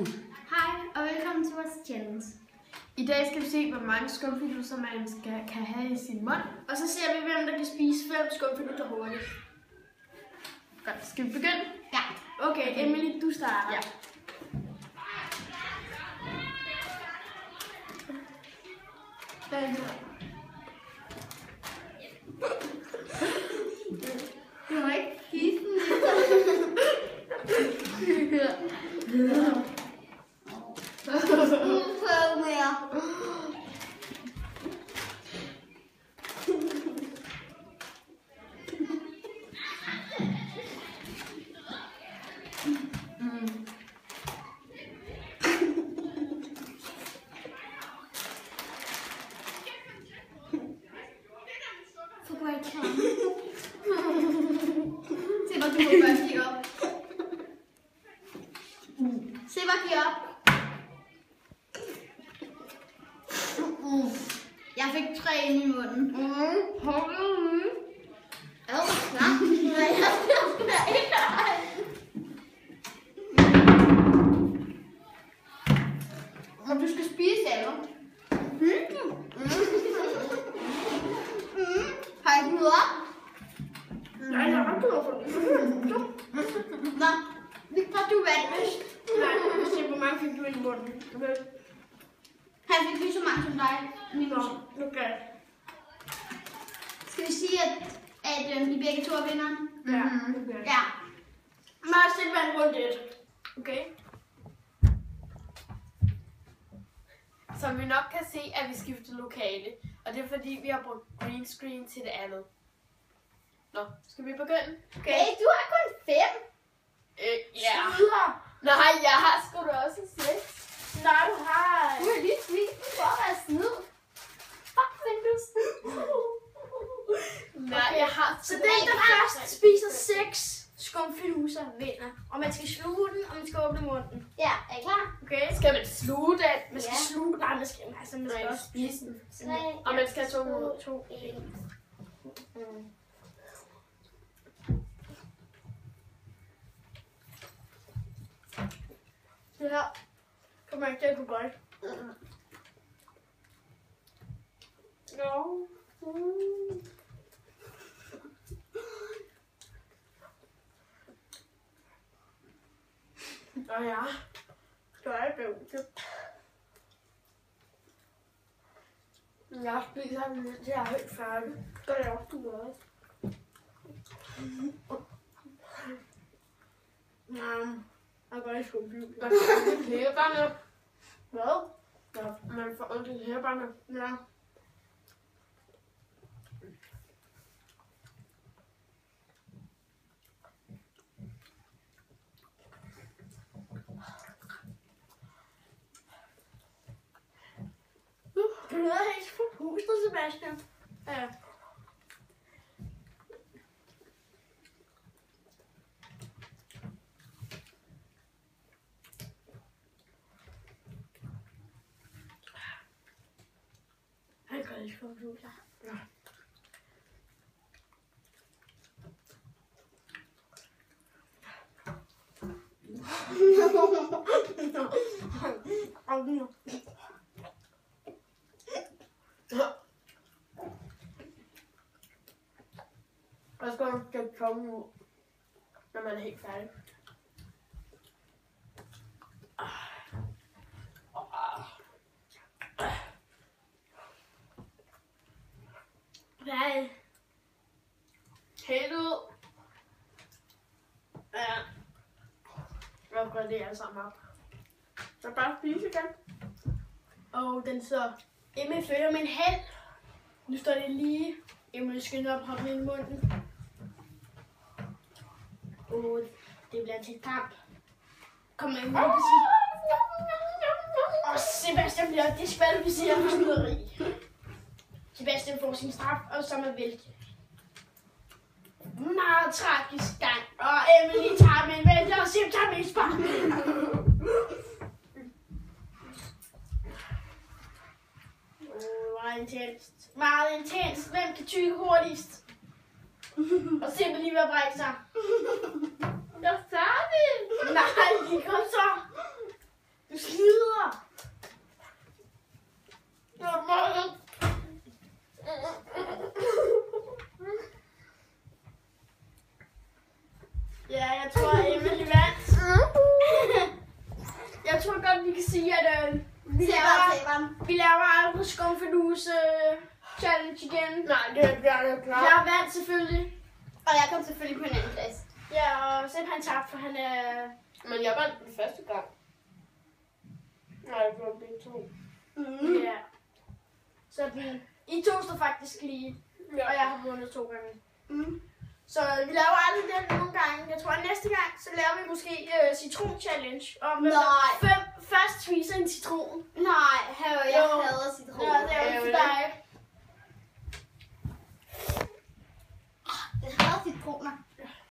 Hej og velkommen til vores challenge. I dag skal vi se, hvor mange skumfiduser man kan have i sin mund. Og så ser vi, hvem der kan spise 5 skumfiduser hurtigt. Godt, skal vi begynde? Ja. Okay, Emily, du starter. Ja. Hvad er det? Du må ikke spise den. Prøv mere. Se, hvor du må bare kigge op. Se, hvor kigge op. Jeg fik 3 ind i munden. Og du skal spise alle. Har jeg givet op? Nej, jeg har ikke noget for det. Nå, Victor, du vandt vist. Nej, vi ser, hvor mange fik du ind i munden. Okay. Han fik lige så mange som dig. Minus. Okay. Skal vi sige, at I begge to er vinderen? Ja, okay. Ja. Marcel vandt rundt 1. Okay. Som vi nok kan se, at vi skifter lokale. Og det er fordi, vi har brugt green screen til det andet. Nå, skal vi begynde? Okay, du har kun 5. Ja. Sluder. Nej, jeg har sgu da også 6. Nej, du har... Du har lige spist den for at være snyd. Fuck, Findus. Nej, jeg har... Så den, der først spiser 6 skumfiduser, vinder. Og man skal sluge den, og man skal åbne munden. Ja, er I klar? Okay, skal man sluge den? Man skal sluge den. Nej, man skal også spise den. 3, Og man skal have 2, 1. Det her kommer ikke til at gå godt. No. Og ja, det er ikke det. Jeg spiser den lidt, jeg er helt færdig. Det er også du også. Jeg går ikke skumfiduser. Man får ondt i læberne. Hvad? Ja, man får ondt i læberne. Ja. Du lyder helt forpustet, Sebastian. Ja. Han kan ikke forpustet. Ja. Og så skal man stikke tungen ud, når man er helt færdig. Hvad er det? Helt ud. Ja. Jeg går det alle sammen op. Så bare spise igen. Og den så Emil følger med en halv. Nu står det lige. Emil skynder op hoppen ind i munden. Og det bliver til kamp. Kommer Emil op og siger. Og Sebastian bliver diskvalificeret for snyderi. Sebastian får sin straf, og så er vælte. Meget tragisk gang. Og Emily tager med en vælte, og Sim tager med et spark. Meget intenst. Meget intenst. Hvem kan tykke hurtigst? Og simpelthen lige ved at brække sig. Jeg er færdig. Nej, kom så. sige, at vi laver aldrig skumfidus challenge igen. Nej, det bliver det klart. Jeg vandt selvfølgelig. Og jeg kom selvfølgelig på en anden plads. Ja, og Sepp han tabte, for han er... Men jeg vandt den første gang. Nej, jeg gjorde begge to. Ja. Så I to står faktisk lige, Ja. og jeg har vundet 2 gange. Mm. Så vi laver aldrig den nogle gange. Jeg tror, at næste gang, så laver vi måske citron-challenge. Om hvem der først spiser en citron. Nej, jeg hader citron. Ja, det er jo for dig. Jeg hader citroner.